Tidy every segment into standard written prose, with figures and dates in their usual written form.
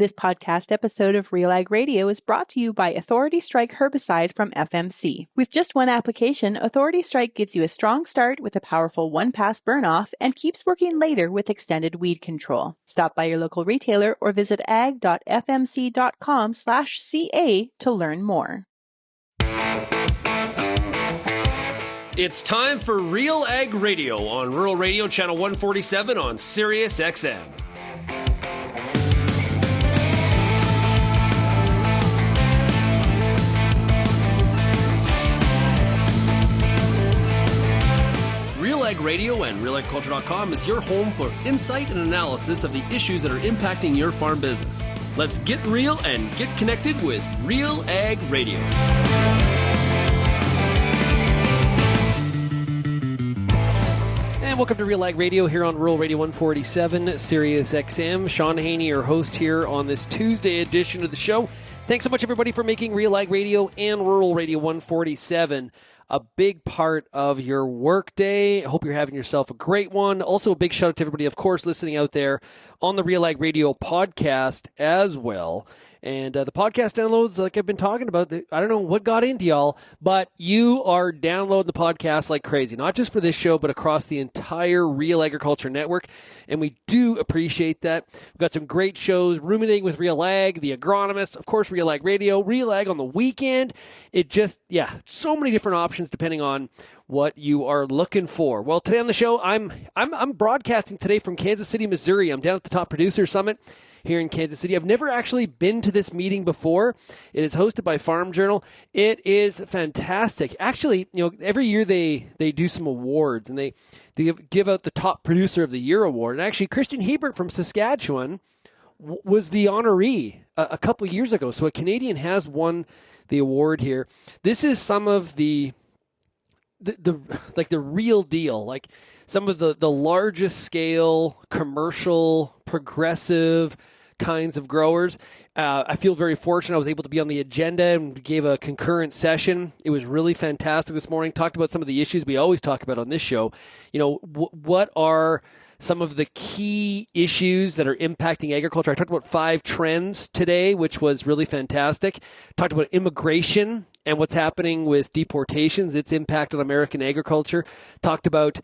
This podcast episode of RealAg Radio is brought to you by Authority Strike Herbicide from FMC. With just one application, Authority Strike gives you a strong start with a powerful one-pass burn-off and keeps working later with extended weed control. Stop by your local retailer or visit ag.fmc.com/ca to learn more. It's time for RealAg Radio on Rural Radio Channel 147 on Sirius XM. RealAg Radio and RealAgriculture.com is your home for insight and analysis of the issues that are impacting your farm business. Let's get real and get connected with RealAg Radio. And welcome to RealAg Radio here on Rural Radio 147, Sirius XM. Shaun Haney, your host here on this Tuesday edition of the show. Thanks so much, everybody, for making RealAg Radio and Rural Radio 147 a big part of your workday. I hope you're having yourself a great one. Also, a big shout out to everybody, of course, listening out there on the RealAg Radio podcast as well. And the podcast downloads, like I've been talking about, I don't know what got into y'all, but you are downloading the podcast like crazy. Not just for this show, but across the entire Real Agriculture network. And we do appreciate that. We've got some great shows, Ruminating with Real Ag, The Agronomist, of course, RealAg Radio, Real Ag on the weekend. It just, so many different options depending on what you are looking for. Well, today on the show, I'm broadcasting today from Kansas City, Missouri. I'm down at the Top Producer Summit here in Kansas City. I've never actually been to this meeting before. It is hosted by Farm Journal. It is fantastic. Actually, every year they do some awards, and they give out the Top Producer of the Year award. And actually, Christian Hebert from Saskatchewan was the honoree a couple years ago. So a Canadian has won the award here. This is some of the real deal, like some of the largest scale commercial progressive kinds of growers. I feel very fortunate. I was able to be on the agenda and gave a concurrent session. It was really fantastic this morning. Talked about some of the issues we always talk about on this show. What are some of the key issues that are impacting agriculture? I talked about 5 trends today, which was really fantastic. Talked about immigration and what's happening with deportations, its impact on American agriculture. Talked about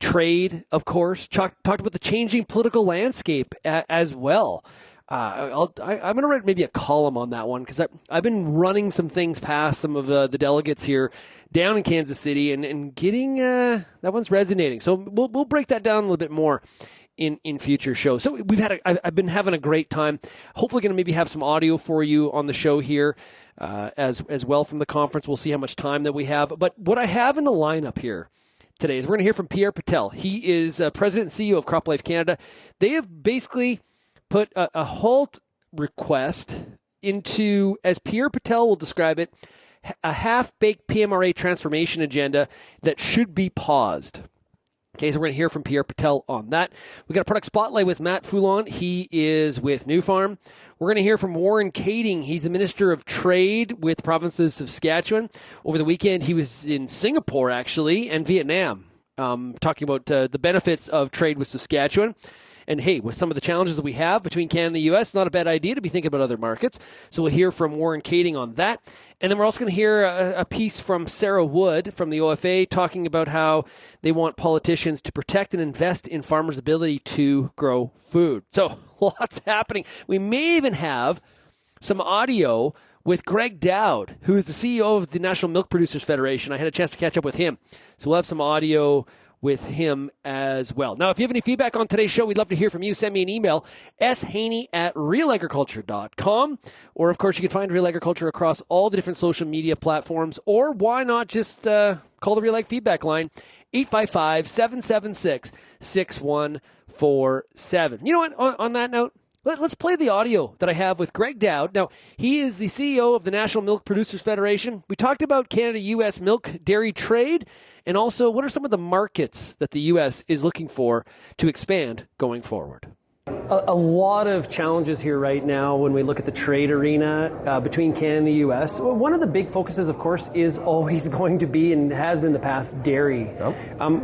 trade, of course. Talked about the changing political landscape as well. I'm going to write maybe a column on that one because I've been running some things past some of the delegates here down in Kansas City and getting that one's resonating. So we'll break that down a little bit more in future shows. So I've been having a great time. Hopefully going to maybe have some audio for you on the show here as well from the conference. We'll see how much time that we have. But what I have in the lineup here today is we're going to hear from Pierre Petelle. He is President and CEO of CropLife Canada. They have basically put a halt request into, as Pierre Petelle will describe it, a half-baked PMRA transformation agenda that should be paused. Okay, so we're going to hear from Pierre Petelle on that. We've got a product spotlight with Matt Foulon. He is with NuFarm. We're going to hear from Warren Kaeding. He's the Minister of Trade with the province of Saskatchewan. Over the weekend, he was in Singapore, actually, and Vietnam, talking about the benefits of trade with Saskatchewan. And hey, with some of the challenges that we have between Canada and the U.S., it's not a bad idea to be thinking about other markets. So we'll hear from Warren Kaeding on that. And then we're also going to hear a piece from Sara Wood from the OFA talking about how they want politicians to protect and invest in farmers' ability to grow food. So lots happening. We may even have some audio with Greg Dowd, who is the CEO of the National Milk Producers Federation. I had a chance to catch up with him. So we'll have some audio with him as well. Now, if you have any feedback on today's show, we'd love to hear from you. Send me an email, shaney@realagriculture.com. Or, of course, you can find Real Agriculture across all the different social media platforms. Or why not just call the Real Ag feedback line, 855-776-6147. You know what? On that note, let's play the audio that I have with Greg Dowd. Now, he is the CEO of the National Milk Producers Federation. We talked about Canada and U.S. milk dairy trade, and also what are some of the markets that the U.S. is looking for to expand going forward. A lot of challenges here right now when we look at the trade arena between Canada and the U.S. One of the big focuses, of course, is always going to be, and has been in the past, dairy. Yep.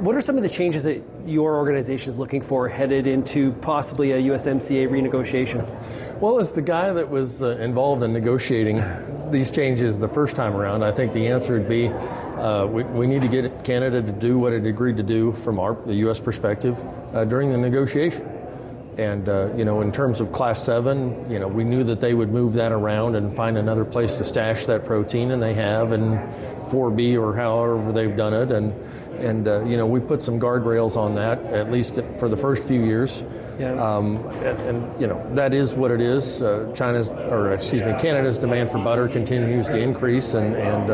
What are some of the changes that your organization is looking for headed into possibly a USMCA renegotiation? Well, as the guy that was involved in negotiating these changes the first time around, I think the answer would be we need to get Canada to do what it agreed to do from the U.S. perspective during the negotiation. And, in terms of Class 7, we knew that they would move that around and find another place to stash that protein, and they have, and 4B or however they've done it. And we put some guardrails on that, at least for the first few years. Yeah. That is what it is. Canada's demand for butter continues to increase, and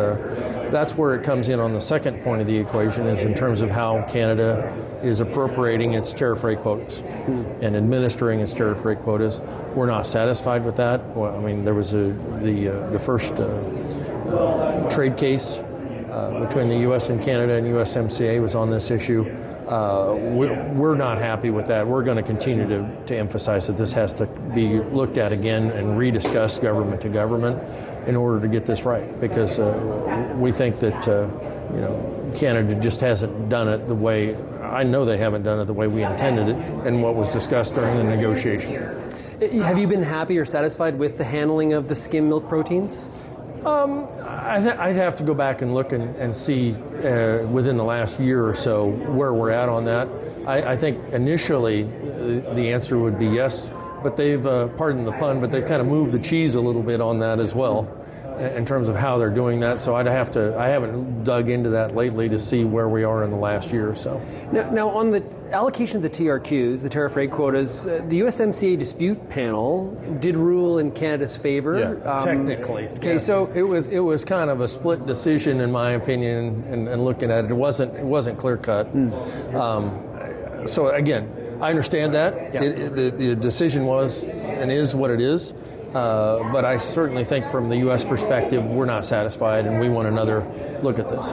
that's where it comes in on the second point of the equation, is in terms of how Canada is appropriating its tariff rate quotas and administering its tariff rate quotas. We're not satisfied with that. Well, I mean, there was the first trade case between the U.S. and Canada and USMCA was on this issue. We're not happy with that. We're going to continue to emphasize that this has to be looked at again and rediscussed government to government in order to get this right, because we think that Canada just hasn't done it the way, I know they haven't done it the way we intended it and what was discussed during the negotiation. Have you been happy or satisfied with the handling of the skim milk proteins? I'd have to go back and look and see within the last year or so where we're at on that. I think initially the answer would be yes, but they've, pardon the pun, but they've kind of moved the cheese a little bit on that as well in terms of how they're doing that. So I haven't dug into that lately to see where we are in the last year or so. Now on the allocation of the TRQs, the tariff rate quotas, the USMCA dispute panel did rule in Canada's favor. Yeah, technically. Okay, yeah. so it was kind of a split decision in my opinion, and looking at it, it wasn't clear cut. So again, I understand that. Yeah. The decision was and is what it is. But I certainly think from the U.S. perspective, we're not satisfied, and we want another look at this.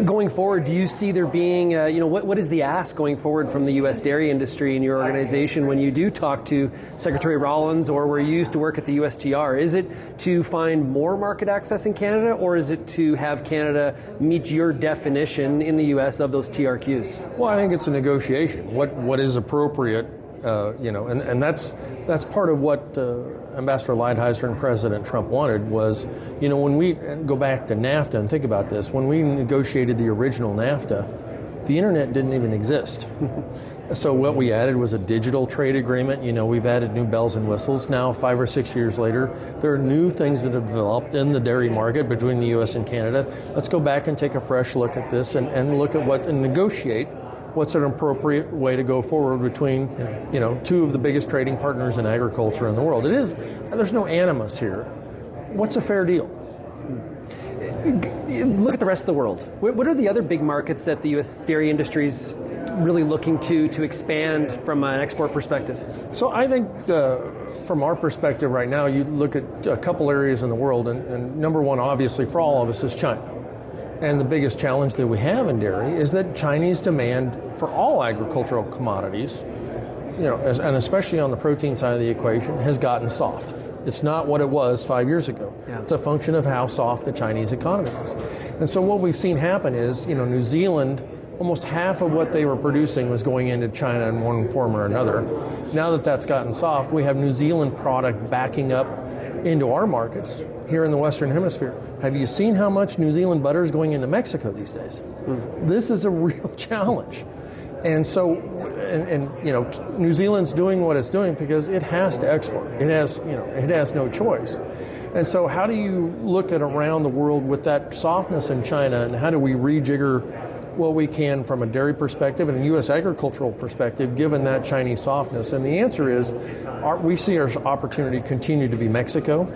Going forward, do you see there being, what is the ask going forward from the U.S. dairy industry in your organization when you do talk to Secretary Rollins, or where you used to work at the USTR? Is it to find more market access in Canada, or is it to have Canada meet your definition in the U.S. of those TRQs? Well, I think it's a negotiation. What is appropriate? And that's part of what Ambassador Lighthizer and President Trump wanted was, when we go back to NAFTA and think about this, when we negotiated the original NAFTA, the internet didn't even exist. So what we added was a digital trade agreement. We've added new bells and whistles. Now, 5 or 6 years later, there are new things that have developed in the dairy market between the U.S. and Canada. Let's go back and take a fresh look at this and look at and negotiate what's an appropriate way to go forward between, two of the biggest trading partners in agriculture in the world. There's no animus here. What's a fair deal? Look at the rest of the world. What are the other big markets that the U.S. dairy industry is really looking to expand from an export perspective? So I think from our perspective right now, you look at a couple areas in the world, and number one, obviously, for all of us is China. And the biggest challenge that we have in dairy is that Chinese demand for all agricultural commodities, and especially on the protein side of the equation, has gotten soft. It's not what it was 5 years ago. Yeah. It's a function of how soft the Chinese economy is. And so what we've seen happen is, New Zealand, almost half of what they were producing was going into China in one form or another. Now that that's gotten soft, we have New Zealand product backing up into our markets here in the Western Hemisphere. Have you seen how much New Zealand butter is going into Mexico these days? This is a real challenge. And so, New Zealand's doing what it's doing because it has to export. It has no choice. And so how do you look at around the world with that softness in China, and how do we rejigger what we can from a dairy perspective and a U.S. agricultural perspective, given that Chinese softness? And the answer is, we see our opportunity continue to be Mexico.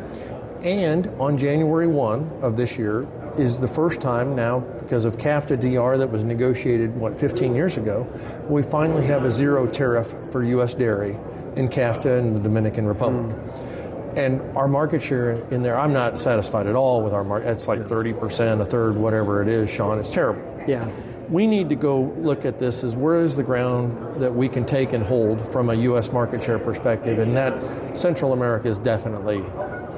And on January 1 of this year is the first time now, because of CAFTA-DR that was negotiated, 15 years ago, we finally have a zero tariff for U.S. dairy in CAFTA and the Dominican Republic. And our market share in there, I'm not satisfied at all with our market. It's like 30%, a third, whatever it is, Shaun. It's terrible. Yeah. We need to go look at this as where is the ground that we can take and hold from a U.S. market share perspective, and that Central America is definitely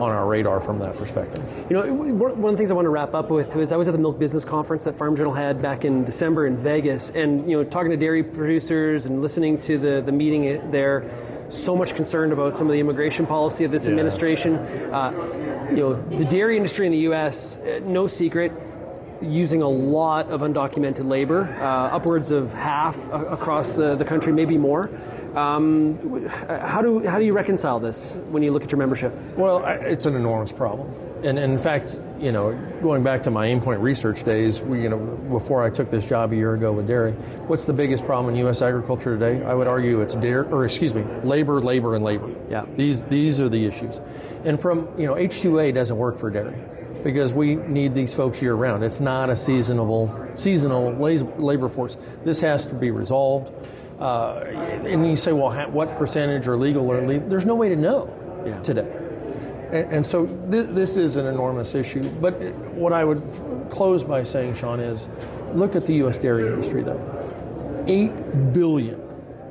on our radar from that perspective. One of the things I want to wrap up with is I was at the Milk Business Conference that Farm Journal had back in December in Vegas, and talking to dairy producers and listening to the meeting there, so much concerned about some of the immigration policy of this administration. The dairy industry in the U.S., no secret, using a lot of undocumented labor, upwards of half across the country, maybe more. How do you reconcile this when you look at your membership? Well, it's an enormous problem. And in fact, going back to my Aimpoint research days, before I took this job a year ago with dairy, what's the biggest problem in U.S. agriculture today? I would argue it's labor, and labor. Yeah. These are the issues. And from, H2A doesn't work for dairy because we need these folks year round. It's not a seasonal labor force. This has to be resolved. And you say, well, what percentage are legal or illegal? There's no way to know today. And so this is an enormous issue. But what I would close by saying, Shaun, is look at the U.S. dairy industry, though. $8 billion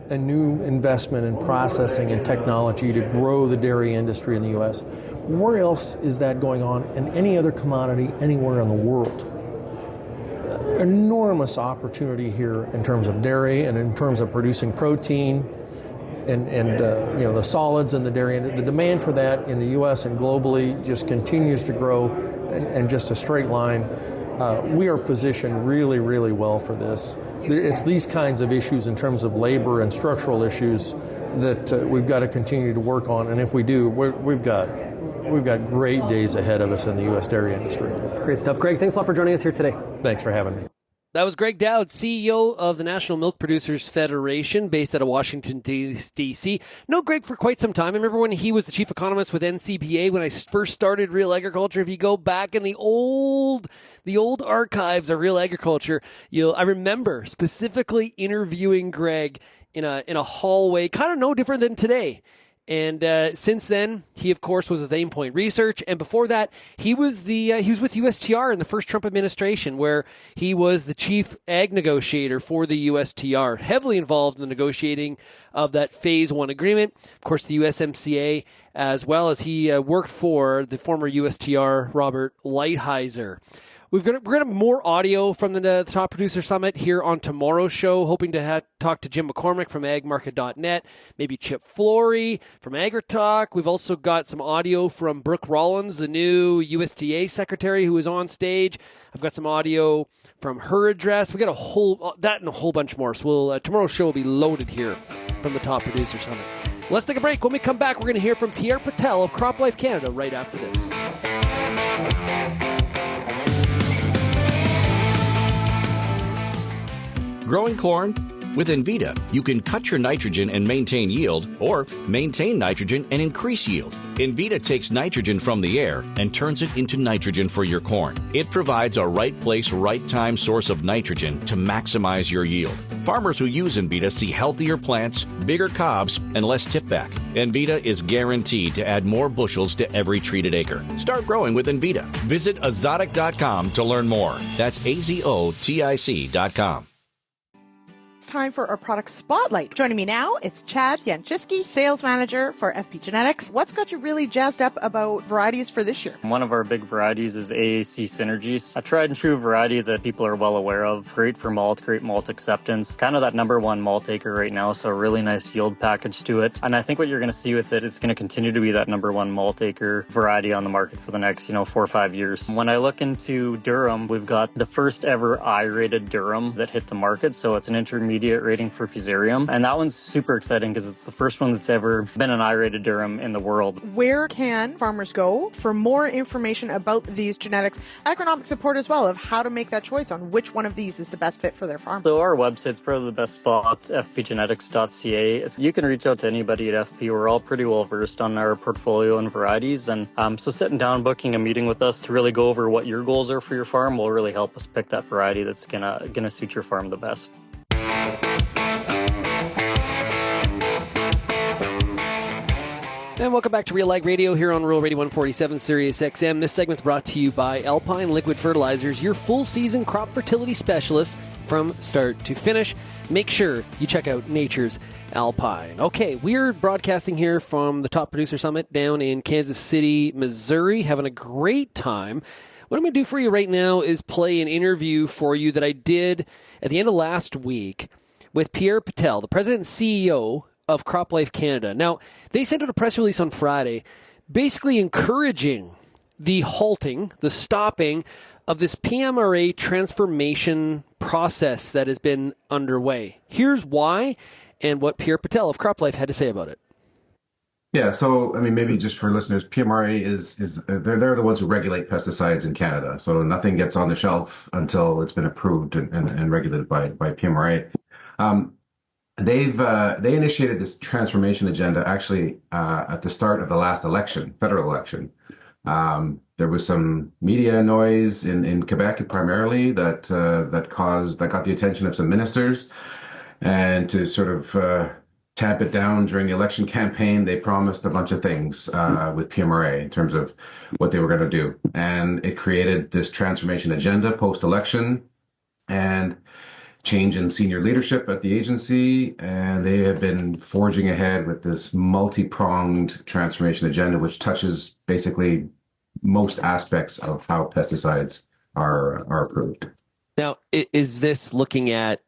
in new investment in processing and technology to grow the dairy industry in the U.S. Where else is that going on in any other commodity anywhere in the world? Enormous opportunity here in terms of dairy and in terms of producing protein and the solids in the dairy. The demand for that in the U.S. and globally just continues to grow in just a straight line. We are positioned really, really well for this. It's these kinds of issues in terms of labor and structural issues that we've got to continue to work on. And if we do, we've got great days ahead of us in the U.S. dairy industry. Great stuff. Greg, thanks a lot for joining us here today. Thanks for having me. That was Greg Dowd, CEO of the National Milk Producers Federation, based out of Washington, D.C. Know Greg for quite some time. I remember when he was the chief economist with NCBA when I first started Real Agriculture. If you go back in the old archives of Real Agriculture, I remember specifically interviewing Greg in a hallway, kind of no different than today. And since then, he of course was with Aimpoint Research, and before that, he was with USTR in the first Trump administration, where he was the chief ag negotiator for the USTR, heavily involved in the negotiating of that Phase 1 agreement. Of course, the USMCA, as well as he worked for the former USTR Robert Lighthizer. We're going to have more audio from the Top Producer Summit here on tomorrow's show, hoping to talk to Jim McCormick from agmarket.net, maybe Chip Flory from AgriTalk. We've also got some audio from Brooke Rollins, the new USDA secretary who is on stage. I've got some audio from her address. We got that and a whole bunch more. So tomorrow's show will be loaded here from the Top Producer Summit. Let's take a break. When we come back, we're going to hear from Pierre Petelle of CropLife Canada right after this. Growing corn? With Envita, you can cut your nitrogen and maintain yield, or maintain nitrogen and increase yield. Envita takes nitrogen from the air and turns it into nitrogen for your corn. It provides a right place, right time source of nitrogen to maximize your yield. Farmers who use Envita see healthier plants, bigger cobs, and less tipback. Envita is guaranteed to add more bushels to every treated acre. Start growing with Envita. Visit azotic.com to learn more. That's azotic.com. It's time for our product spotlight. Joining me now, it's Chad Yanchiski, sales manager for FP Genetics. What's got you really jazzed up about varieties for this year? One of our big varieties is AAC Synergies, a tried and true variety that people are well aware of. Great for malt, great malt acceptance. Kind of that number one malt acre right now, so a really nice yield package to it. And I think what you're going to see with it, it's going to continue to be that number one malt acre variety on the market for the next, 4 or 5 years. When I look into durum, we've got the first ever I-rated durum that hit the market, so it's an intermediate rating for Fusarium, and that one's super exciting because it's the first one that's ever been an I-rated durum in the world. Where can farmers go for more information about these genetics, agronomic support as well, of how to make that choice on which one of these is the best fit for their farm? So our website's probably the best spot, fpgenetics.ca. You can reach out to anybody at FP. We're all pretty well versed on our portfolio and varieties, and so sitting down, booking a meeting with us to really go over what your goals are for your farm will really help us pick that variety that's gonna suit your farm the best. And welcome back to RealAg Radio here on Rural Radio 147 Sirius XM. This segment's brought to you by Alpine Liquid Fertilizers, your full-season crop fertility specialist from start to finish. Make sure you check out Nature's Alpine. Okay, we're broadcasting here from the Top Producer Summit down in Kansas City, Missouri, having a great time. What I'm going to do for you right now is play an interview for you that I did at the end of last week with Pierre Petelle, the president and CEO of CropLife Canada. Now, they sent out a press release on Friday basically encouraging the halting, the stopping of this PMRA transformation process that has been underway. Here's why and what Pierre Petelle of CropLife had to say about it. Yeah, so I mean, maybe just for listeners, PMRA is they're the ones who regulate pesticides in Canada. So nothing gets on the shelf until it's been approved and regulated by PMRA. They initiated this transformation agenda actually at the start of the last election, federal election. There was some media noise in Quebec primarily that got the attention of some ministers, and to sort of tamp it down during the election campaign, they promised a bunch of things with PMRA in terms of what they were going to do, and it created this transformation agenda post-election and change in senior leadership at the agency, and they have been forging ahead with this multi-pronged transformation agenda, which touches basically most aspects of how pesticides are approved. Now, is this looking at,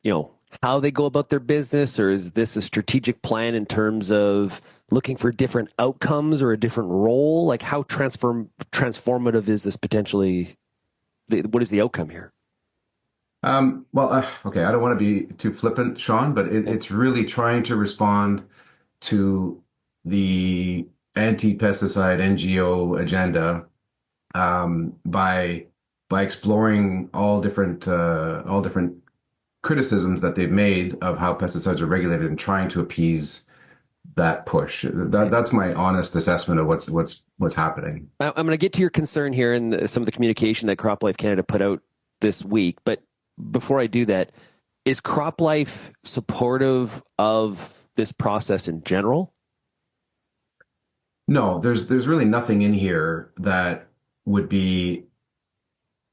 how they go about their business, or is this a strategic plan in terms of looking for different outcomes or a different role? Like, how transformative is this potentially? What is the outcome here? Okay, I don't want to be too flippant, Shaun, but it's really trying to respond to the anti-pesticide NGO agenda by exploring all different criticisms that they've made of how pesticides are regulated and trying to appease that push. That's my honest assessment of what's happening. I'm going to get to your concern here and some of the communication that CropLife Canada put out this week, but before I do that, is CropLife supportive of this process in general? No, there's really nothing in here that would be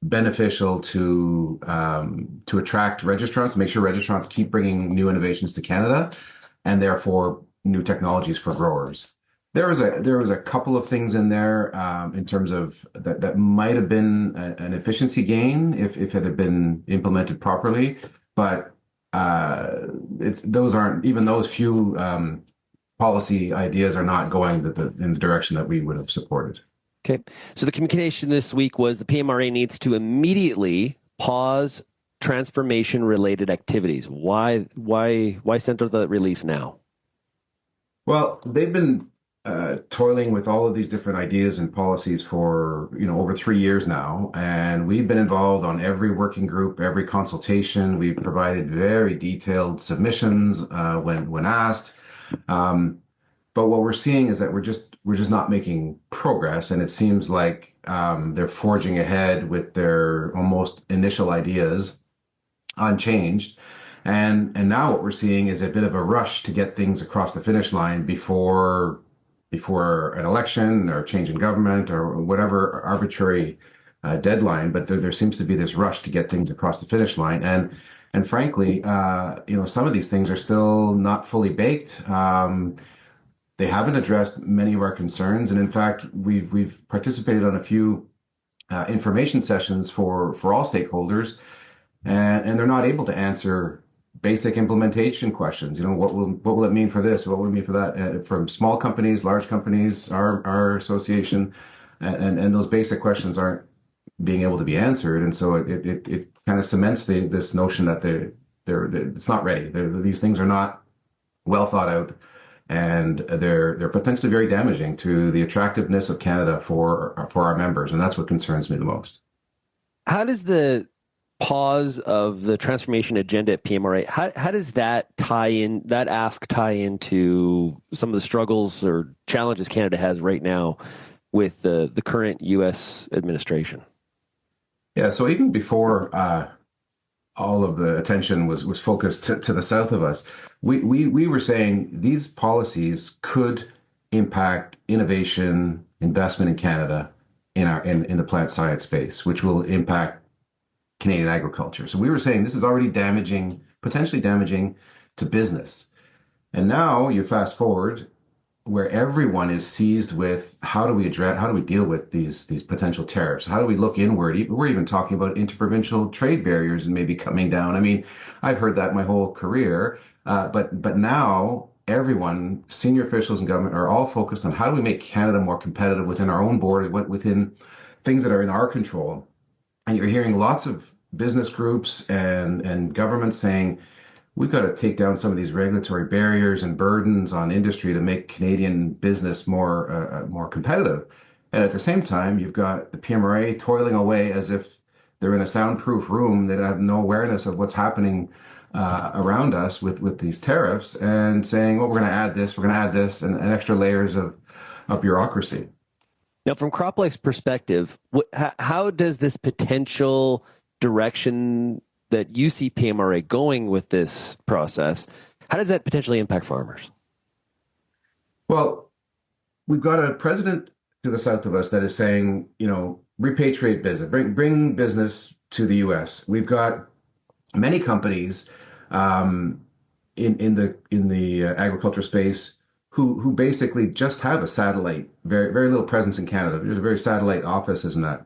beneficial to attract registrants, make sure registrants keep bringing new innovations to Canada, and therefore new technologies for growers. There was a couple of things in there in terms of that might have been an efficiency gain if it had been implemented properly, but those few policy ideas are not going in the direction that we would have supported. Okay, so the communication this week was the PMRA needs to immediately pause transformation-related activities. Why send out the release now? Well, they've been toiling with all of these different ideas and policies for over 3 years now, and we've been involved on every working group, every consultation. We've provided very detailed submissions when asked. But what we're seeing is that we're just not making progress, and it seems like they're forging ahead with their almost initial ideas unchanged. And now what we're seeing is a bit of a rush to get things across the finish line before an election or change in government or whatever arbitrary deadline. But there seems to be this rush to get things across the finish line. And frankly, some of these things are still not fully baked. They haven't addressed many of our concerns, and in fact, we've participated on a few information sessions for all stakeholders, and they're not able to answer basic implementation questions. What will it mean for this? What will it mean for that? From small companies, large companies, our association, and those basic questions aren't being able to be answered, and so it kind of cements this notion that it's not ready. These things are not well thought out. And they're potentially very damaging to the attractiveness of Canada for our members, and that's what concerns me the most. How does the pause of the transformation agenda at PMRA, how does that tie into some of the struggles or challenges Canada has right now with the current U.S. administration? Yeah, so even before all of the attention was focused to the south of us, we were saying these policies could impact innovation, investment in Canada in the plant science space, which will impact Canadian agriculture. So we were saying this is already potentially damaging to business. And now you fast forward where everyone is seized with how do we deal with these potential tariffs? How do we look inward? We're even talking about interprovincial trade barriers and maybe coming down. I mean, I've heard that my whole career, but now everyone, senior officials in government, are all focused on how do we make Canada more competitive within our own borders, within things that are in our control. And you're hearing lots of business groups and governments saying, we've got to take down some of these regulatory barriers and burdens on industry to make Canadian business more competitive. And at the same time, you've got the PMRA toiling away as if they're in a soundproof room. They have no awareness of what's happening around us with these tariffs, and saying, well, we're going to add this, and extra layers of bureaucracy. Now, from CropLife's perspective, how does this potential direction that you see PMRA going with this process, how does that potentially impact farmers? Well, we've got a president to the south of us that is saying, repatriate business, bring business to the U.S. We've got many companies in the agriculture space who basically just have a satellite, very very little presence in Canada. There's a very satellite offices and that.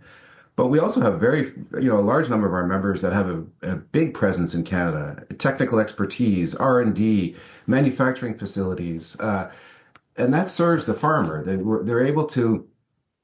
But we also have a large number of our members that have a big presence in Canada, technical expertise, R&D, manufacturing facilities, and that serves the farmer. They're able to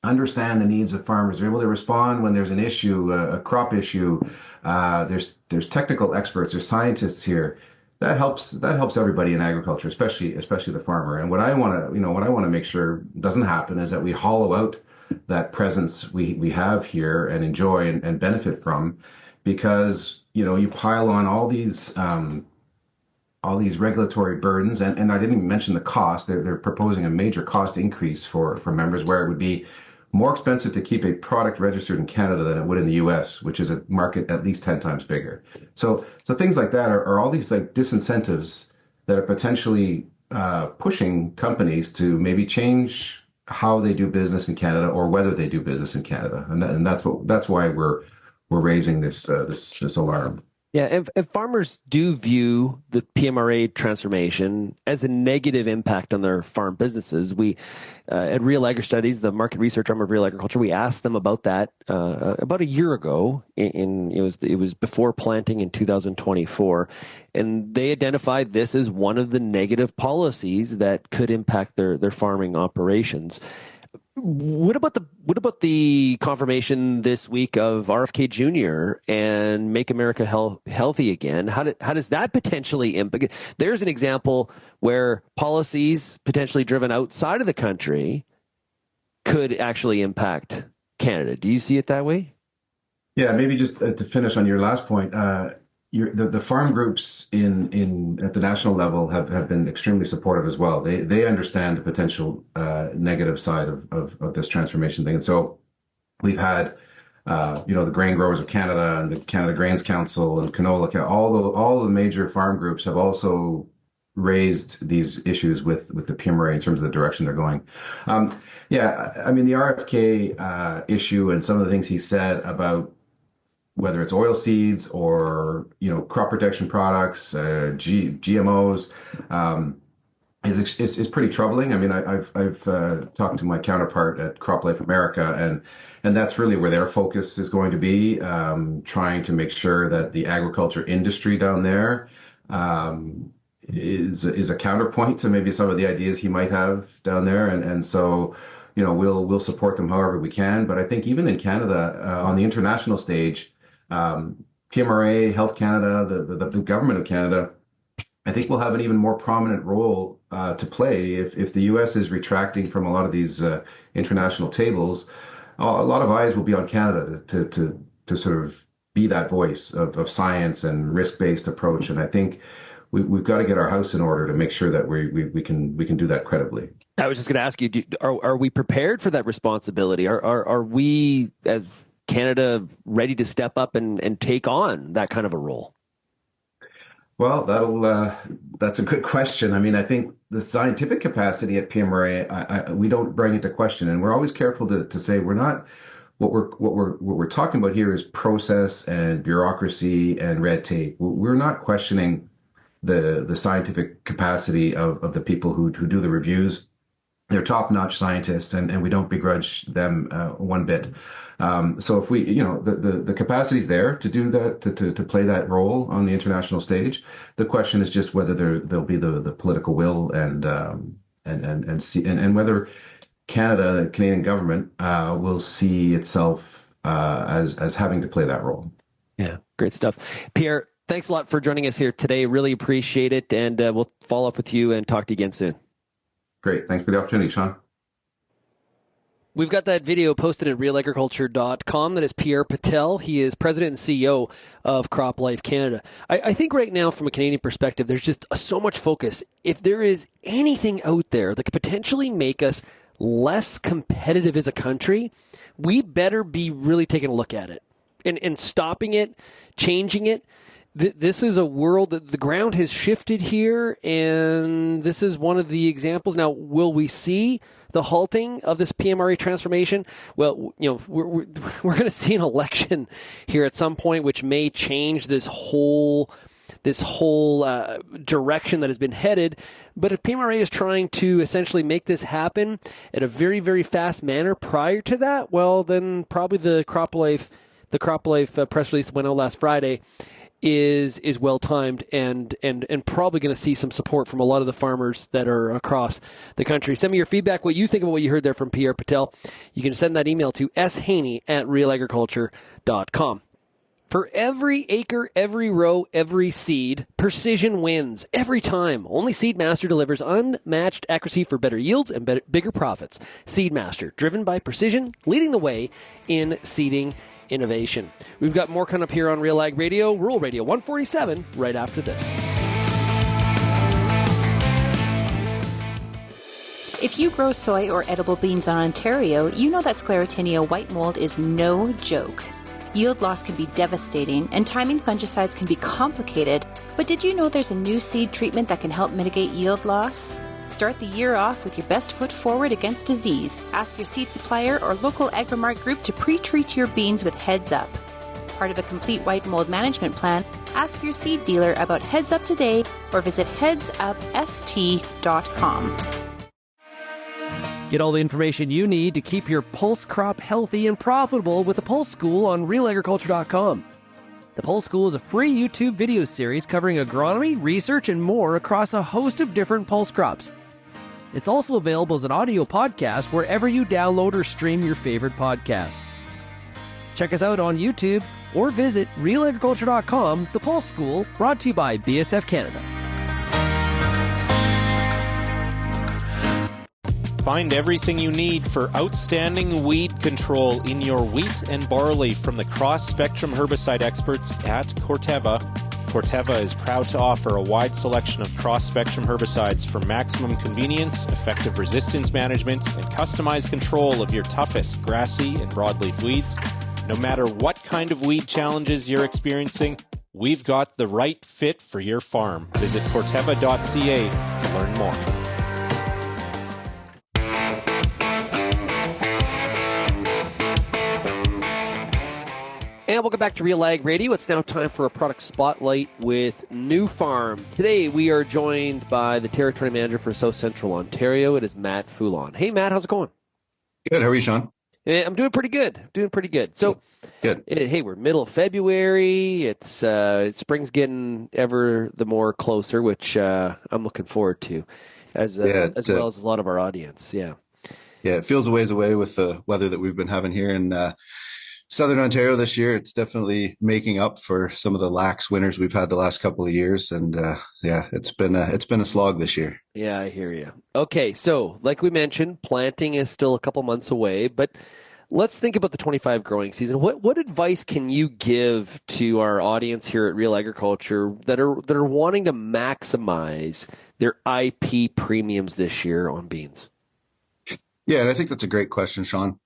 understand the needs of farmers. They're able to respond when there's an issue, a crop issue. There's technical experts, there's scientists here. That helps everybody in agriculture, especially the farmer. And what I want to make sure doesn't happen is that we hollow out that presence we have here and enjoy and benefit from, because you pile on all these regulatory burdens, and I didn't even mention the cost. They're proposing a major cost increase for members, where it would be more expensive to keep a product registered in Canada than it would in the U.S., which is a market at least 10 times bigger. So things like that are all these like disincentives that are potentially pushing companies to maybe change how they do business in Canada, or whether they do business in Canada, and that's why we're raising this alarm. Yeah, and farmers do view the PMRA transformation as a negative impact on their farm businesses. We, at Real Agri Studies, the market research arm of Real Agriculture, we asked them about that about a year ago. It was before planting in 2024, and they identified this as one of the negative policies that could impact their farming operations. What about the confirmation this week of RFK Jr. and Make America Healthy Again? How does that potentially impact? There's an example where policies potentially driven outside of the country could actually impact Canada. Do you see it that way? Yeah, maybe just to finish on your last point, the farm groups at the national level have been extremely supportive as well. They understand the potential negative side of this transformation thing, and so we've had the Grain Growers of Canada and the Canada Grains Council and Canola, all the major farm groups have also raised these issues with the PMRA in terms of the direction they're going. The RFK issue and some of the things he said about whether it's oil seeds or crop protection products, GMOs, is pretty troubling. I mean, I've talked to my counterpart at CropLife America, and that's really where their focus is going to be, trying to make sure that the agriculture industry down there is a counterpoint to maybe some of the ideas he might have down there, and so we'll support them however we can. But I think even in Canada, on the international stage, PMRA, Health Canada, the government of Canada, I think will have an even more prominent role to play if the U.S. is retracting from a lot of these international tables. A lot of eyes will be on Canada to sort of be that voice of science and risk-based approach. And I think we've got to get our house in order to make sure that we can do that credibly. I was just going to ask you, are we prepared for that responsibility? Are we, as Canada, ready to step up and take on that kind of a role? Well, that's a good question. I mean, I think the scientific capacity at PMRA, we don't bring into question, and we're always careful to say we're not. What we're talking about here is process and bureaucracy and red tape. We're not questioning the scientific capacity of the people who do the reviews. They're top-notch scientists, and we don't begrudge them one bit. So if we, the capacity is there to do that, to play that role on the international stage. The question is just whether there'll be the political will and whether Canada, the Canadian government, will see itself as having to play that role. Yeah, great stuff. Pierre, thanks a lot for joining us here today. Really appreciate it, and we'll follow up with you and talk to you again soon. Great. Thanks for the opportunity, Shaun. We've got that video posted at RealAgriculture.com. That is Pierre Petelle. He is president and CEO of CropLife Canada. I think right now, from a Canadian perspective, there's just so much focus. If there is anything out there that could potentially make us less competitive as a country, we better be really taking a look at it and stopping it, changing it. This is a world that the ground has shifted here, and this is one of the examples. Now, will we see the halting of this PMRA transformation? Well, we're going to see an election here at some point, which may change this whole direction that has been headed. But if PMRA is trying to essentially make this happen at a very, very fast manner prior to that, well, then probably the CropLife press release that went out last Friday is well timed and probably going to see some support from a lot of the farmers that are across the country. Send me your feedback, what you think of what you heard there from Pierre Petelle. You can send that email to shaney@realagriculture.com. For every acre, every row, every seed, precision wins every time. Only Seedmaster delivers unmatched accuracy for better yields and bigger profits. Seedmaster, driven by precision, leading the way in seeding innovation. We've got more coming up here on Real Ag Radio, Rural Radio 147, right after this. If you grow soy or edible beans in Ontario, you know that Sclerotinia white mold is no joke. Yield loss can be devastating, and timing fungicides can be complicated, but did you know there's a new seed treatment that can help mitigate yield loss? Start the year off with your best foot forward against disease. Ask your seed supplier or local Agrimark group to pre-treat your beans with Heads Up. Part of a complete white mold management plan, ask your seed dealer about Heads Up today or visit headsupst.com. Get all the information you need to keep your pulse crop healthy and profitable with the Pulse School on RealAgriculture.com. The Pulse School is a free YouTube video series covering agronomy, research, and more across a host of different pulse crops. It's also available as an audio podcast wherever you download or stream your favorite podcast. Check us out on YouTube or visit RealAgriculture.com. The Pulse School, brought to you by BSF Canada. Find everything you need for outstanding weed control in your wheat and barley from the cross-spectrum herbicide experts at Corteva. Corteva is proud to offer a wide selection of cross-spectrum herbicides for maximum convenience, effective resistance management, and customized control of your toughest grassy and broadleaf weeds. No matter what kind of weed challenges you're experiencing, we've got the right fit for your farm. Visit corteva.ca to learn more. And welcome back to Real Ag Radio. It's now time for a product spotlight with NuFarm. Today we are joined by the Territory Manager for South Central Ontario. It is Matt Foulon. Hey, Matt, how's it going? Good. How are you, Shaun? I'm doing pretty good. So, good. Hey, we're middle of February. It's spring's getting ever the more closer, which I'm looking forward to, as well as a lot of our audience. Yeah, it feels a ways away with the weather that we've been having here in Southern Ontario this year. It's definitely making up for some of the lax winters we've had the last couple of years, and it's been a slog this year. Yeah, I hear you. Okay, so like we mentioned, planting is still a couple months away, but let's think about the 25 growing season. What advice can you give to our audience here at Real Agriculture that are wanting to maximize their IP premiums this year on beans? Yeah, and I think that's a great question, Shaun.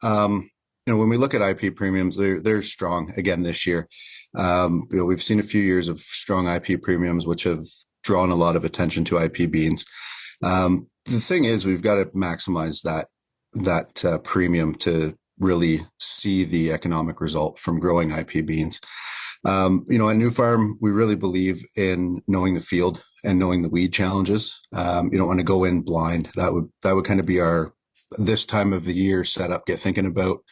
When we look at IP premiums, they're strong again this year. We've seen a few years of strong IP premiums, which have drawn a lot of attention to IP beans. The thing is, we've got to maximize that premium to really see the economic result from growing IP beans. At NuFarm, we really believe in knowing the field and knowing the weed challenges. You don't want to go in blind. That would kind of be our this time of the year setup. Get thinking about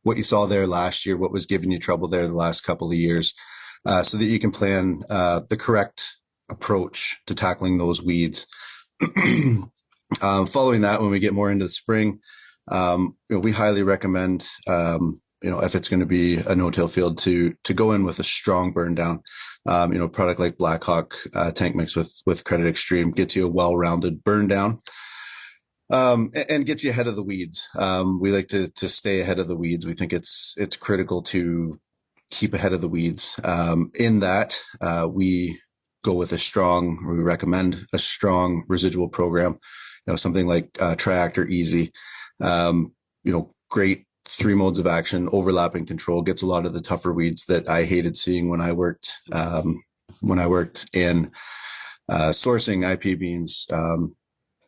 what you saw there last year, what was giving you trouble there the last couple of years, so that you can plan the correct approach to tackling those weeds. Following that, when we get more into the spring, we highly recommend, if it's going to be a no-till field, to go in with a strong burn down. A product like Blackhawk tank mix with Credit Extreme gets you a well-rounded burn down, and gets you ahead of the weeds. We like to stay ahead of the weeds. We think it's critical to keep ahead of the weeds. In that, we recommend a strong residual program. Something like TriActor Easy. Great 3 modes of action, overlapping control, gets a lot of the tougher weeds that I hated seeing when I worked in sourcing IP beans.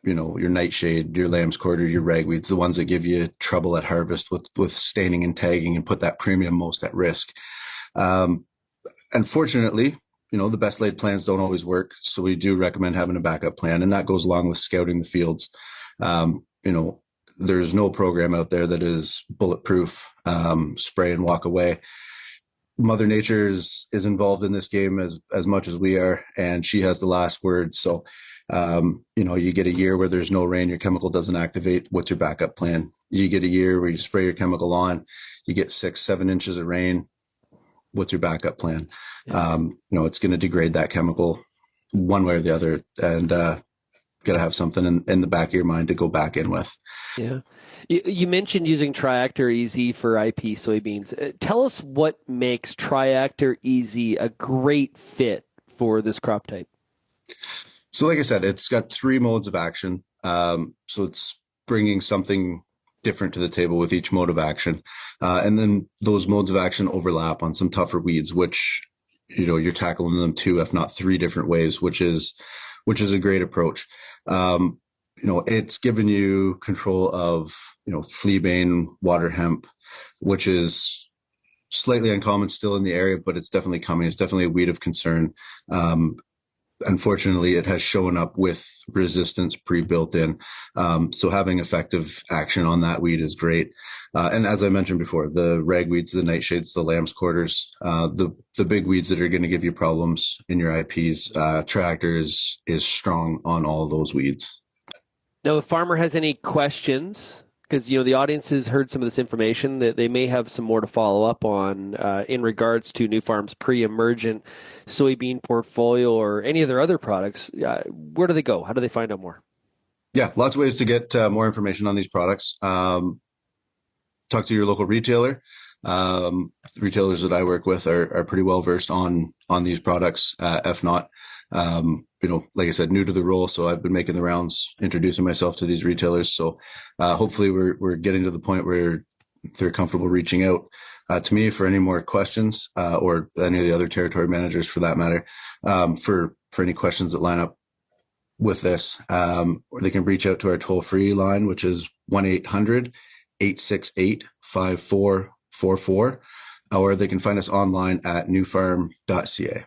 Your nightshade, your lamb's quarter, your ragweeds, the ones that give you trouble at harvest with staining and tagging and put that premium most at risk. Unfortunately, the best laid plans don't always work. So we do recommend having a backup plan, and that goes along with scouting the fields. There's no program out there that is bulletproof, spray and walk away. Mother Nature is involved in this game as much as we are, and she has the last word. So, you get a year where there's no rain, your chemical doesn't activate. What's your backup plan? You get a year where you spray your chemical on, you get 6-7 inches of rain. What's your backup plan? Yeah. It's going to degrade that chemical one way or the other, and got to have something in the back of your mind to go back in with. Yeah. You mentioned using TriActor Easy for IP soybeans. Tell us what makes TriActor Easy a great fit for this crop type. So like I said, it's got 3 modes of action. So it's bringing something different to the table with each mode of action. And then those modes of action overlap on some tougher weeds, which, you're tackling them 2, if not 3 different ways, which is a great approach. It's given you control of, fleabane, water hemp, which is slightly uncommon still in the area, but it's definitely coming. It's definitely a weed of concern. Unfortunately, it has shown up with resistance pre-built in. So having effective action on that weed is great. And as I mentioned before, the ragweeds, the nightshades, the lamb's quarters, the big weeds that are going to give you problems in your IPs, TriActor is strong on all of those weeds. Now, if farmer has any questions, because the audience has heard some of this information, that they may have some more to follow up on in regards to NuFarm's pre-emergent soybean portfolio or any of their other products. Where do they go? How do they find out more? Yeah, lots of ways to get more information on these products. Talk to your local retailer. Retailers that I work with are pretty well versed on these products. If not, like I said, new to the role, so I've been making the rounds, introducing myself to these retailers. So hopefully we're getting to the point where they're comfortable reaching out to me for any more questions, or any of the other territory managers for that matter, for any questions that line up with this. Or they can reach out to our toll-free line, which is 1-800-868-5444, or they can find us online at NuFarm.ca.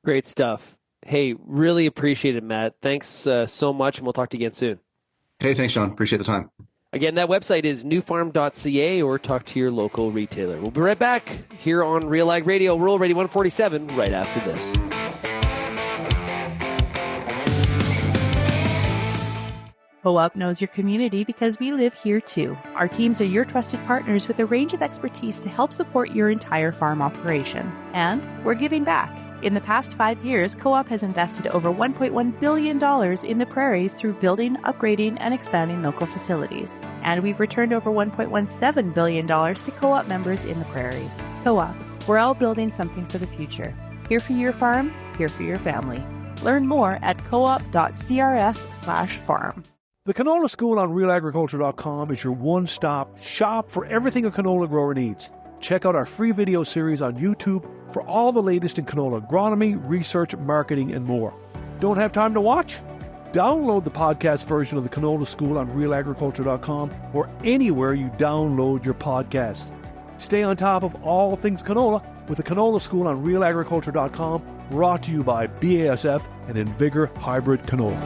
Great stuff. Hey, really appreciate it, Matt. Thanks so much, and we'll talk to you again soon. Hey, thanks, Shaun. Appreciate the time. Again, that website is NuFarm.ca, or talk to your local retailer. We'll be right back here on RealAg Radio, Rural Radio 147, right after this. Co-op knows your community because we live here too. Our teams are your trusted partners with a range of expertise to help support your entire farm operation. And we're giving back. In the past 5 years, Co-op has invested over $1.1 billion in the prairies through building, upgrading, and expanding local facilities. And we've returned over $1.17 billion to Co-op members in the prairies. Co-op, we're all building something for the future. Here for your farm, here for your family. Learn more at coop.crs/farm. The Canola School on RealAgriculture.com is your one-stop shop for everything a canola grower needs. Check out our free video series on YouTube for all the latest in canola agronomy, research, marketing, and more. Don't have time to watch? Download the podcast version of the Canola School on RealAgriculture.com or anywhere you download your podcasts. Stay on top of all things canola with the Canola School on RealAgriculture.com, brought to you by BASF and Invigor Hybrid Canola.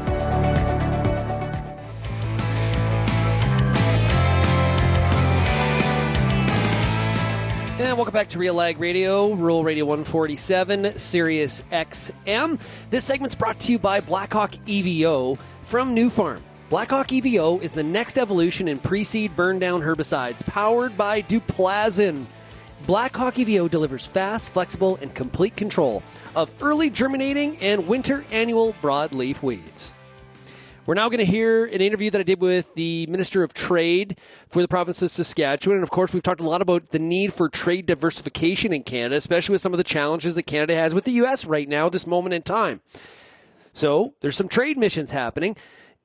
And welcome back to RealAg Radio, Rural Radio 147, Sirius XM. This segment's brought to you by Blackhawk EVO from NuFarm. Blackhawk EVO is the next evolution in pre-seed burn-down herbicides, powered by Duplazin. Blackhawk EVO delivers fast, flexible, and complete control of early germinating and winter annual broadleaf weeds. We're now going to hear an interview that I did with the Minister of Trade for the province of Saskatchewan. And, of course, we've talked a lot about the need for trade diversification in Canada, especially with some of the challenges that Canada has with the U.S. right now at this moment in time. So there's some trade missions happening.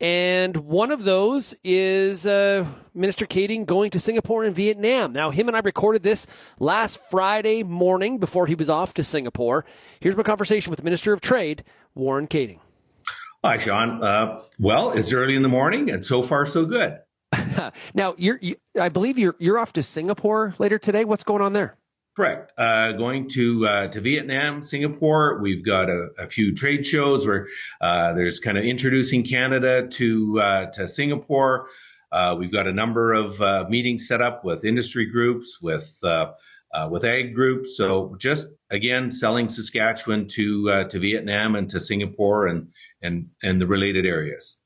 And one of those is Minister Kaeding going to Singapore and Vietnam. Now, him and I recorded this last Friday morning before he was off to Singapore. Here's my conversation with the Minister of Trade, Warren Kaeding. Hi, Shaun. Well, it's early in the morning, and so far, so good. Now, I believe you're off to Singapore later today. What's going on there? Correct. Going to Vietnam, Singapore. We've got a few trade shows where there's kind of introducing Canada to Singapore. We've got a number of meetings set up with industry groups, with ag groups. So just again, selling Saskatchewan to Vietnam and to Singapore and the related areas.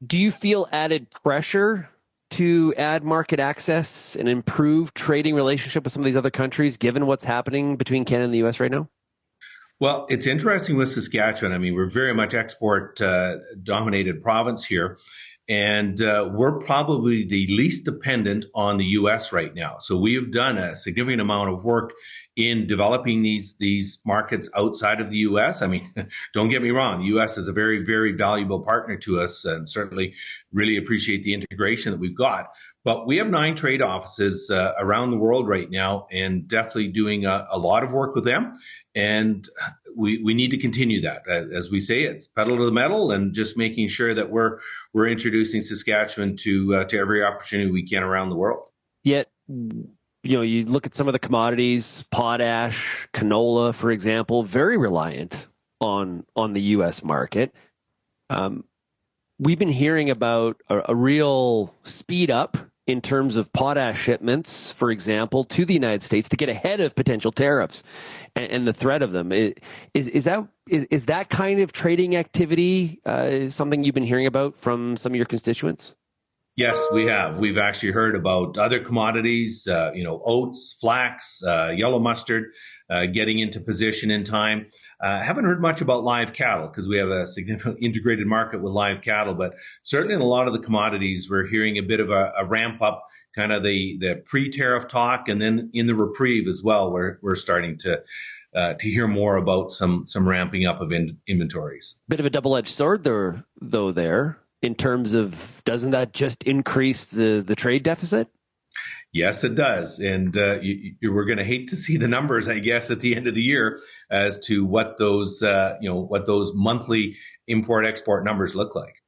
Do you feel added pressure to add market access and improve trading relationship with some of these other countries, given what's happening between Canada and the U.S. right now? Well, it's interesting with Saskatchewan. I mean, we're very much export dominated province here. And we're probably the least dependent on the U.S. right now. So we have done a significant amount of work in developing these markets outside of the U.S. I mean, don't get me wrong. The U.S. is a very, very valuable partner to us and certainly really appreciate the integration that we've got. But we have 9 trade offices around the world right now and definitely doing a lot of work with them. And we need to continue that. As we say, it's pedal to the metal and just making sure that we're introducing Saskatchewan to every opportunity we can around the world. Yet, you look at some of the commodities, potash, canola, for example, very reliant on the U.S. market. We've been hearing about a real speed up in terms of potash shipments, for example, to the United States to get ahead of potential tariffs and the threat of them. Is that kind of trading activity something you've been hearing about from some of your constituents? Yes, we have. We've actually heard about other commodities, oats, flax, yellow mustard, getting into position in time. Haven't heard much about live cattle because we have a significant integrated market with live cattle, but certainly in a lot of the commodities, we're hearing a bit of a ramp up, kind of the pre-tariff talk, and then in the reprieve as well, we're starting to hear more about some ramping up of inventories. Bit of a double-edged sword there, in terms of, doesn't that just increase the trade deficit? Yes, it does. And we're going to hate to see the numbers, I guess, at the end of the year as to what those monthly import-export numbers look like.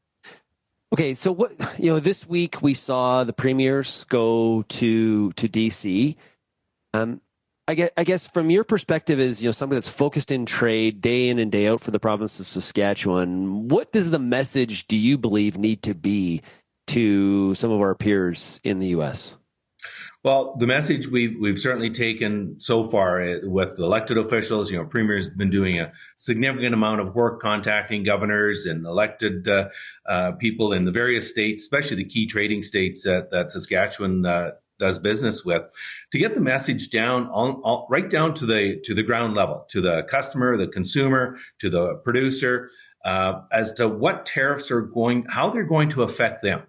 Okay, so this week we saw the premiers go to DC. I guess from your perspective as somebody that's focused in trade day in and day out for the province of Saskatchewan, what does the message, do you believe, need to be to some of our peers in the U.S.? Well, the message we've certainly taken so far with elected officials, Premier's been doing a significant amount of work contacting governors and elected people in the various states, especially the key trading states that Saskatchewan does business with, to get the message down right down to the ground level, to the customer, the consumer, to the producer, as to what tariffs how they're going to affect them.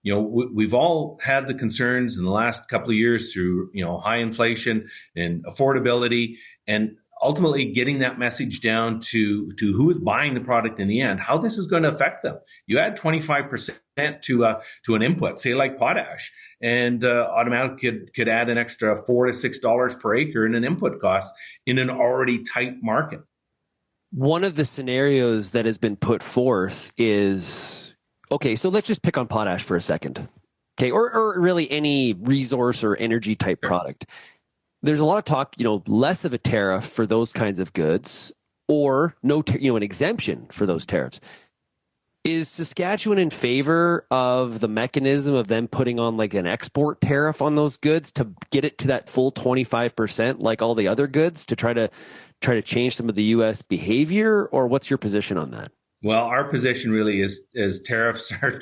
We've all had the concerns in the last couple of years through, high inflation and affordability, and ultimately getting that message down to who is buying the product in the end, how this is going to affect them. You add 25% to an input, say like potash, and automatically could add an extra $4 to $6 per acre in an input cost in an already tight market. One of the scenarios that has been put forth is, okay, so let's just pick on potash for a second. Okay, or really any resource or energy type product. there's a lot of talk, less of a tariff for those kinds of goods or no, an exemption for those tariffs. Is Saskatchewan in favor of the mechanism of them putting on like an export tariff on those goods to get it to that full 25% like all the other goods to try to change some of the U.S. behavior? Or what's your position on that? Well, our position really is tariffs are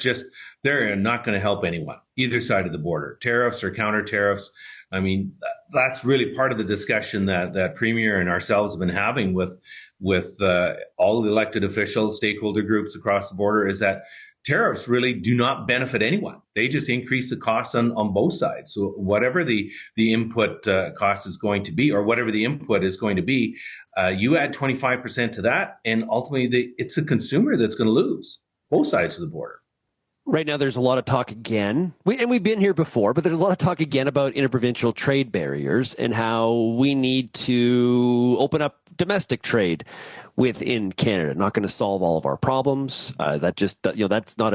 they're not going to help anyone, either side of the border. Tariffs or counter tariffs. I mean, that's really part of the discussion that Premier and ourselves have been having with all the elected officials, stakeholder groups across the border, is that tariffs really do not benefit anyone. They just increase the cost on both sides. So whatever the input cost is going to be, or whatever the input is going to be, you add 25% to that, and ultimately it's the consumer that's going to lose, both sides of the border. Right now, there's a lot of talk again, we've been here before, but there's a lot of talk again about interprovincial trade barriers and how we need to open up domestic trade within Canada. Not going to solve all of our problems. That's not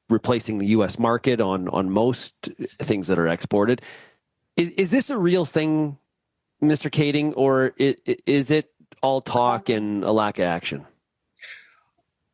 replacing the U.S. market on most things that are exported. Is this a real thing, Mr. Kaeding, or is it all talk and a lack of action?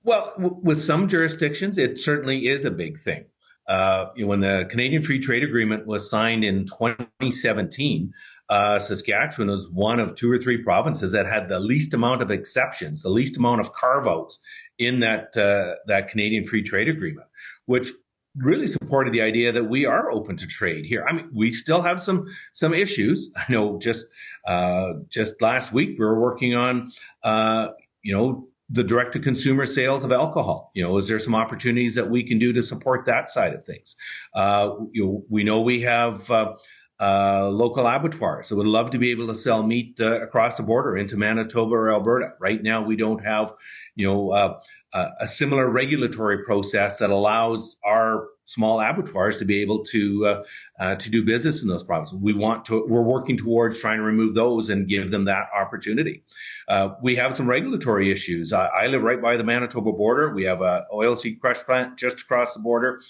Well, with some jurisdictions, it certainly is a big thing. When the Canadian Free Trade Agreement was signed in 2017, Saskatchewan was one of 2 or 3 provinces that had the least amount of exceptions, the least amount of carve-outs in that Canadian Free Trade Agreement, which really supported the idea that we are open to trade here. I mean, we still have some issues. I know just last week we were working on, the direct-to-consumer sales of alcohol. Is there some opportunities that we can do to support that side of things? We know we have local abattoirs that would love to be able to sell meat across the border into Manitoba or Alberta. Right now, we don't have, a similar regulatory process that allows our small abattoirs to be able to do business in those provinces. We're working towards trying to remove those and give them that opportunity. We have some regulatory issues. I live right by the Manitoba border. We have an oilseed crush plant just across the border.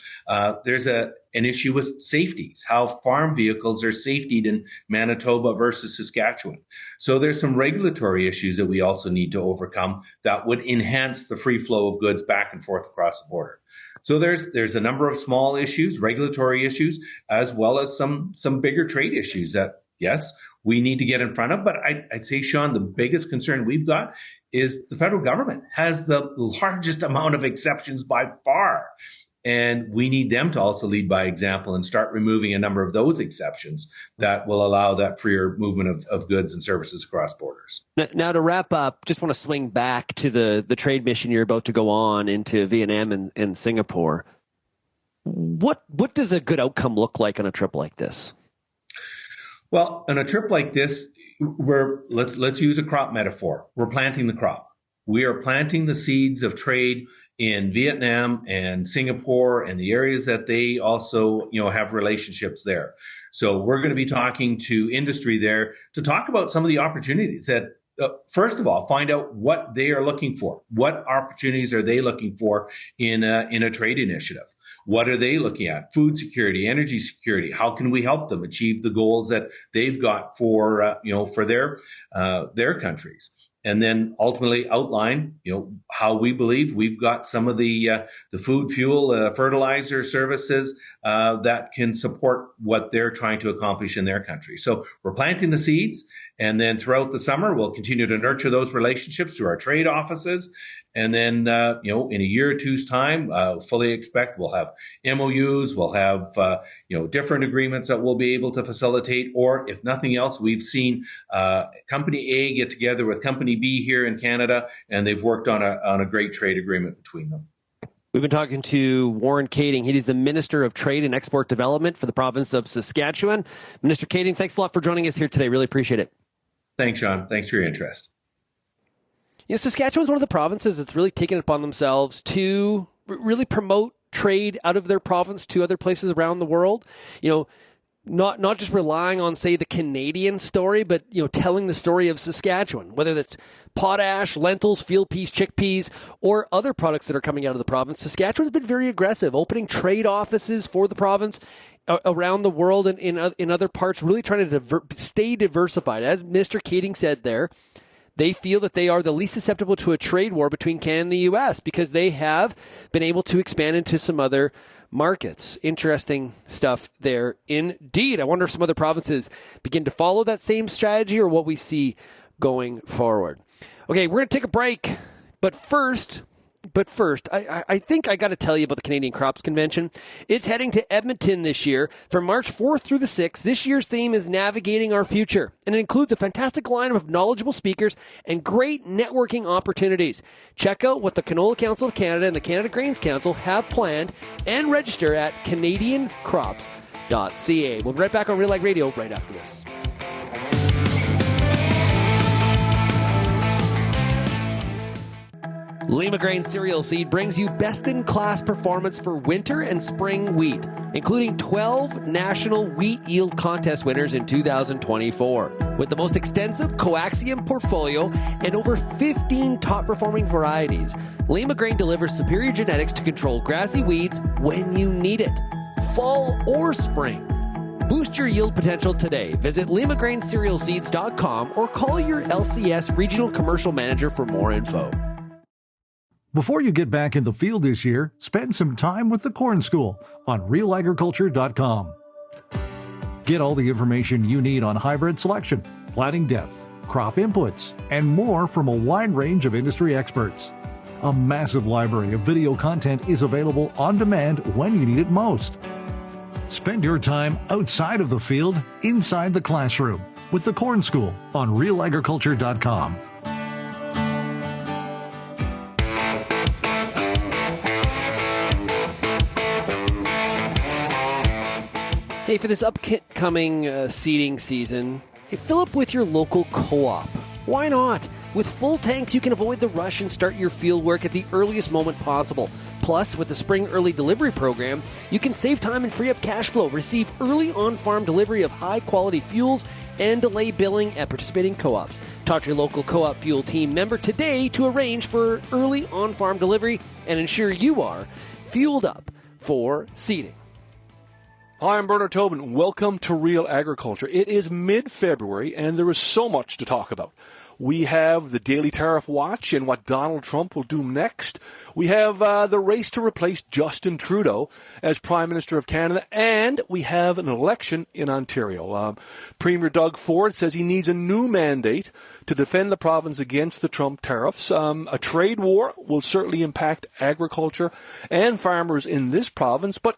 There's an issue with safeties, how farm vehicles are safetied in Manitoba versus Saskatchewan. So there's some regulatory issues that we also need to overcome that would enhance the free flow of goods back and forth across the border. So there's a number of small issues, regulatory issues, as well as some bigger trade issues that, yes, we need to get in front of. But I'd say, Shaun, the biggest concern we've got is the federal government has the largest amount of exceptions by far. And we need them to also lead by example and start removing a number of those exceptions that will allow that freer movement of goods and services across borders. Now, to wrap up, just want to swing back to the trade mission you're about to go on into Vietnam and Singapore. What does a good outcome look like on a trip like this? Well, on a trip like this, let's use a crop metaphor. We're planting the crop. We are planting the seeds of trade in Vietnam and Singapore and the areas that they also, have relationships there. So we're going to be talking to industry there to talk about some of the opportunities that, first of all, find out what they are looking for. What opportunities are they looking for in a trade initiative? What are they looking at? Food security, energy security. How can we help them achieve the goals that they've got for their countries? And then ultimately outline, how we believe we've got some of the food, fuel, fertilizer services that can support what they're trying to accomplish in their country. So we're planting the seeds, and then throughout the summer, we'll continue to nurture those relationships through our trade offices. And then, in a year or two's time, fully expect we'll have MOUs, we'll have, different agreements that we'll be able to facilitate. Or if nothing else, we've seen Company A get together with Company B here in Canada, and they've worked on a great trade agreement between them. We've been talking to Warren Kaeding. He is the Minister of Trade and Export Development for the province of Saskatchewan. Minister Kaeding, thanks a lot for joining us here today. Really appreciate it. Thanks, Shaun. Thanks for your interest. Saskatchewan is one of the provinces that's really taken it upon themselves to really promote trade out of their province to other places around the world. Not just relying on, say, the Canadian story, but, telling the story of Saskatchewan, whether that's potash, lentils, field peas, chickpeas, or other products that are coming out of the province. Saskatchewan's been very aggressive, opening trade offices for the province around the world and in other parts, really trying to stay diversified. As Mr. Kaeding said there, they feel that they are the least susceptible to a trade war between Canada and the U.S. because they have been able to expand into some other markets. Interesting stuff there indeed. I wonder if some other provinces begin to follow that same strategy or what we see going forward. Okay, we're going to take a break, but first, I think I got to tell you about the Canadian Crops Convention. It's heading to Edmonton this year from March 4th through the 6th. This year's theme is Navigating Our Future, and it includes a fantastic lineup of knowledgeable speakers and great networking opportunities. Check out what the Canola Council of Canada and the Canada Grains Council have planned and register at canadiancrops.ca. We'll be right back on RealAg Radio right after this. Lima Grain Cereal Seed brings you best-in-class performance for winter and spring wheat, including 12 national wheat yield contest winners in 2024. With the most extensive coaxium portfolio and over 15 top-performing varieties, Lima Grain delivers superior genetics to control grassy weeds when you need it, fall or spring. Boost your yield potential today. Visit limagraincerealseeds.com or call your LCS Regional Commercial Manager for more info. Before you get back in the field this year, spend some time with the Corn School on RealAgriculture.com. Get all the information you need on hybrid selection, planting depth, crop inputs, and more from a wide range of industry experts. A massive library of video content is available on demand when you need it most. Spend your time outside of the field, inside the classroom, with the Corn School on RealAgriculture.com. Hey, for this upcoming seeding season, hey, fill up with your local co-op. Why not? With full tanks, you can avoid the rush and start your field work at the earliest moment possible. Plus, with the Spring Early Delivery Program, you can save time and free up cash flow, receive early on-farm delivery of high-quality fuels, and delay billing at participating co-ops. Talk to your local co-op fuel team member today to arrange for early on-farm delivery and ensure you are fueled up for seeding. Hi, I'm Bernard Tobin. Welcome to Real Agriculture. It is mid-February, and there is so much to talk about. We have the Daily Tariff Watch and what Donald Trump will do next. We have the race to replace Justin Trudeau as Prime Minister of Canada, and we have an election in Ontario. Premier Doug Ford says he needs a new mandate to defend the province against the Trump tariffs. A trade war will certainly impact agriculture and farmers in this province, but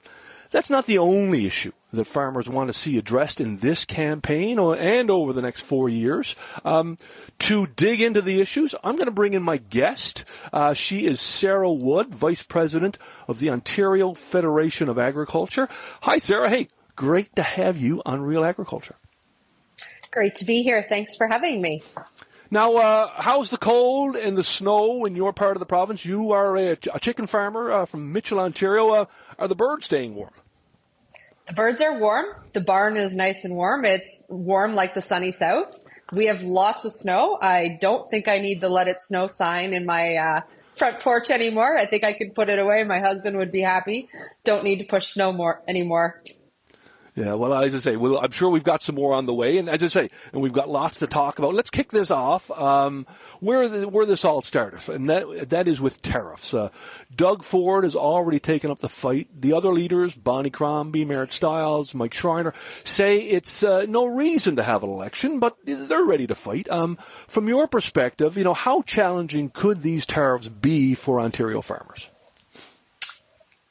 that's not the only issue that farmers want to see addressed in this campaign and over the next 4 years. To dig into the issues, I'm going to bring in my guest. She is Sara Wood, Vice President of the Ontario Federation of Agriculture. Hi, Sara. Hey, great to have you on Real Agriculture. Great to be here. Thanks for having me. Now, how's the cold and the snow in your part of the province? You are a chicken farmer from Mitchell, Ontario. Are the birds staying warm? The birds are warm. The barn is nice and warm. It's warm like the sunny south. We have lots of snow. I don't think I need the Let It Snow sign in my front porch anymore. I think I could put it away. My husband would be happy. Don't need to push snow anymore. Yeah, well, as I say, I'm sure we've got some more on the way, and as I say, and we've got lots to talk about. Let's kick this off where this all started, and that is with tariffs. Doug Ford has already taken up the fight. The other leaders, Bonnie Crombie, Merritt Stiles, Mike Schreiner, say it's no reason to have an election, but they're ready to fight. From your perspective, how challenging could these tariffs be for Ontario farmers?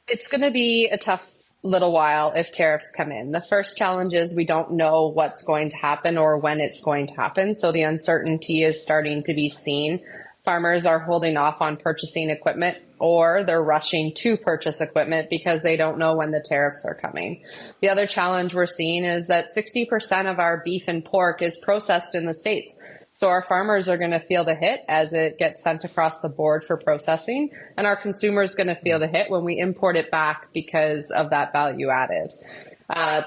It's going to be a tough little while if tariffs come in. The first challenge is we don't know what's going to happen or when it's going to happen. So the uncertainty is starting to be seen. Farmers are holding off on purchasing equipment, or they're rushing to purchase equipment because they don't know when the tariffs are coming. The other challenge we're seeing is that 60% of our beef and pork is processed in the States. So our farmers are going to feel the hit as it gets sent across the board for processing, and our consumers going to feel the hit when we import it back because of that value added.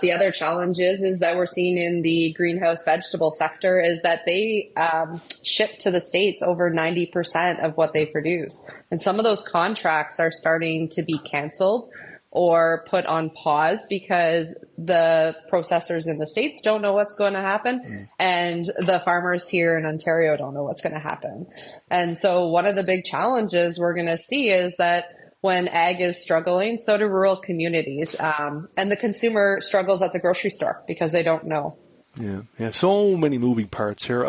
The other challenge is that we're seeing in the greenhouse vegetable sector is that they ship to the States over 90% of what they produce. And some of those contracts are starting to be canceled or put on pause because the processors in the States don't know what's going to happen and the farmers here in Ontario don't know what's going to happen. And so one of the big challenges we're going to see is that when ag is struggling, so do rural communities, and the consumer struggles at the grocery store because they don't know. Yeah, so many moving parts here.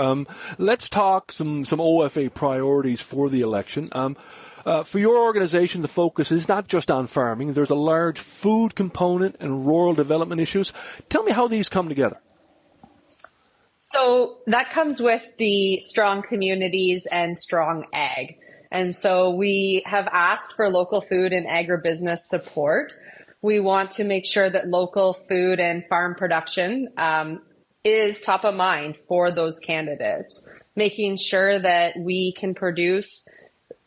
Let's talk some OFA priorities for the election. For your organization, the focus is not just on farming. There's a large food component and rural development issues. Tell me how these come together. So that comes with the strong communities and strong ag. And so we have asked for local food and agribusiness support. We want to make sure that local food and farm production is top of mind for those candidates, making sure that we can produce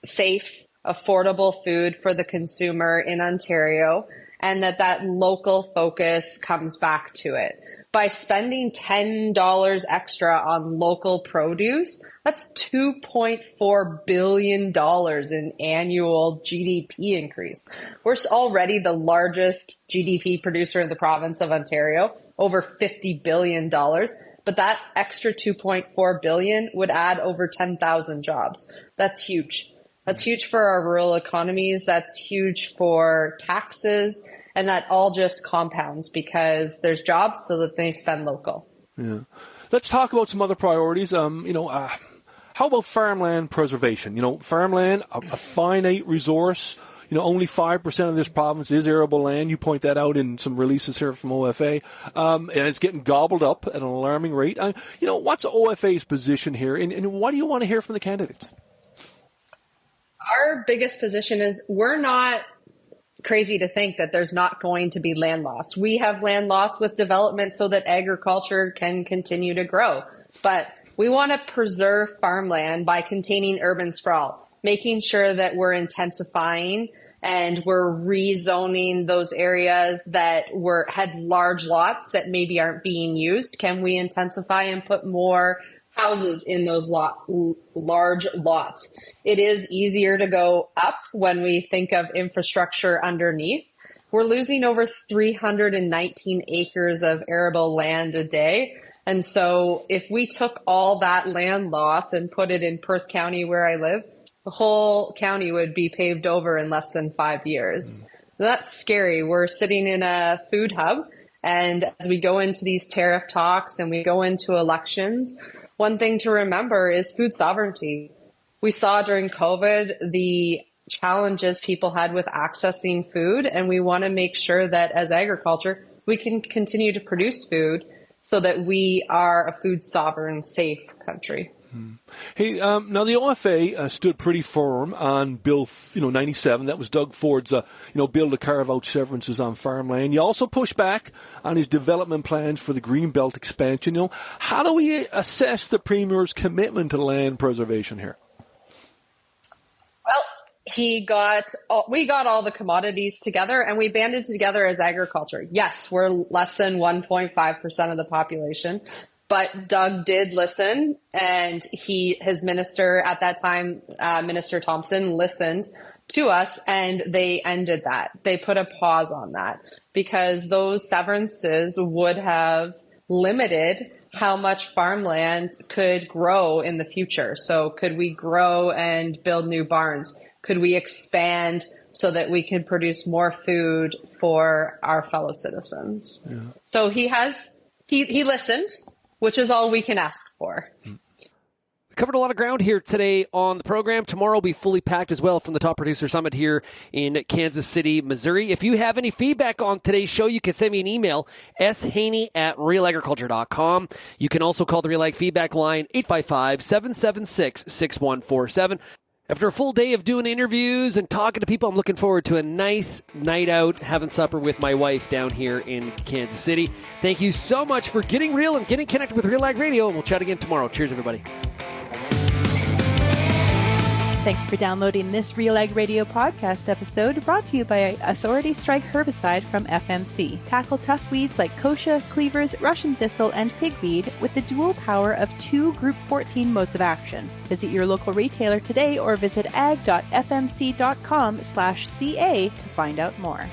safe, affordable food for the consumer in Ontario, and that local focus comes back to it. By spending $10 extra on local produce, that's $2.4 billion in annual GDP increase. We're already the largest GDP producer in the province of Ontario, over $50 billion. But that extra $2.4 billion would add over 10,000 jobs. That's huge. That's huge for our rural economies. That's huge for taxes. And that all just compounds because there's jobs so that they spend local. Yeah. Let's talk about some other priorities. How about farmland preservation? Farmland, a finite resource. Only 5% of this province is arable land. You point that out in some releases here from OFA. And it's getting gobbled up at an alarming rate. What's OFA's position here? And what do you want to hear from the candidates? Our biggest position is we're not crazy to think that there's not going to be land loss. We have land loss with development so that agriculture can continue to grow. But we want to preserve farmland by containing urban sprawl, making sure that we're intensifying and we're rezoning those areas that had large lots that maybe aren't being used. Can we intensify and put more houses in those large lots? It is easier to go up when we think of infrastructure underneath. We're losing over 319 acres of arable land a day. And so if we took all that land loss and put it in Perth County where I live, the whole county would be paved over in less than 5 years. That's scary. We're sitting in a food hub. And as we go into these tariff talks and we go into elections, one thing to remember is food sovereignty. We saw during COVID the challenges people had with accessing food, and we want to make sure that as agriculture, we can continue to produce food so that we are a food sovereign, safe country. Hey, now the OFA stood pretty firm on Bill 97. That was Doug Ford's bill to carve out severances on farmland. You also pushed back on his development plans for the Greenbelt expansion. How do we assess the Premier's commitment to land preservation here? Well, we got all the commodities together and we banded together as agriculture. Yes, we're less than 1.5% of the population. But Doug did listen, and his minister at that time, Minister Thompson, listened to us, and they ended that. They put a pause on that because those severances would have limited how much farmland could grow in the future. So could we grow and build new barns? Could we expand so that we could produce more food for our fellow citizens? Yeah. So he listened, which is all we can ask for. We covered a lot of ground here today on the program. Tomorrow will be fully packed as well from the Top Producer Summit here in Kansas City, Missouri. If you have any feedback on today's show, you can send me an email, shaney@realagriculture.com. You can also call the RealAg feedback line, 855-776-6147. After a full day of doing interviews and talking to people, I'm looking forward to a nice night out, having supper with my wife down here in Kansas City. Thank you so much for getting real and getting connected with RealAg Radio, and we'll chat again tomorrow. Cheers, everybody. Thank you for downloading this RealAg Radio podcast episode brought to you by Authority Strike herbicide from FMC. Tackle tough weeds like kochia, cleavers, Russian thistle, and pigweed with the dual power of 2 Group 14 modes of action. Visit your local retailer today or visit ag.fmc.com/ca to find out more.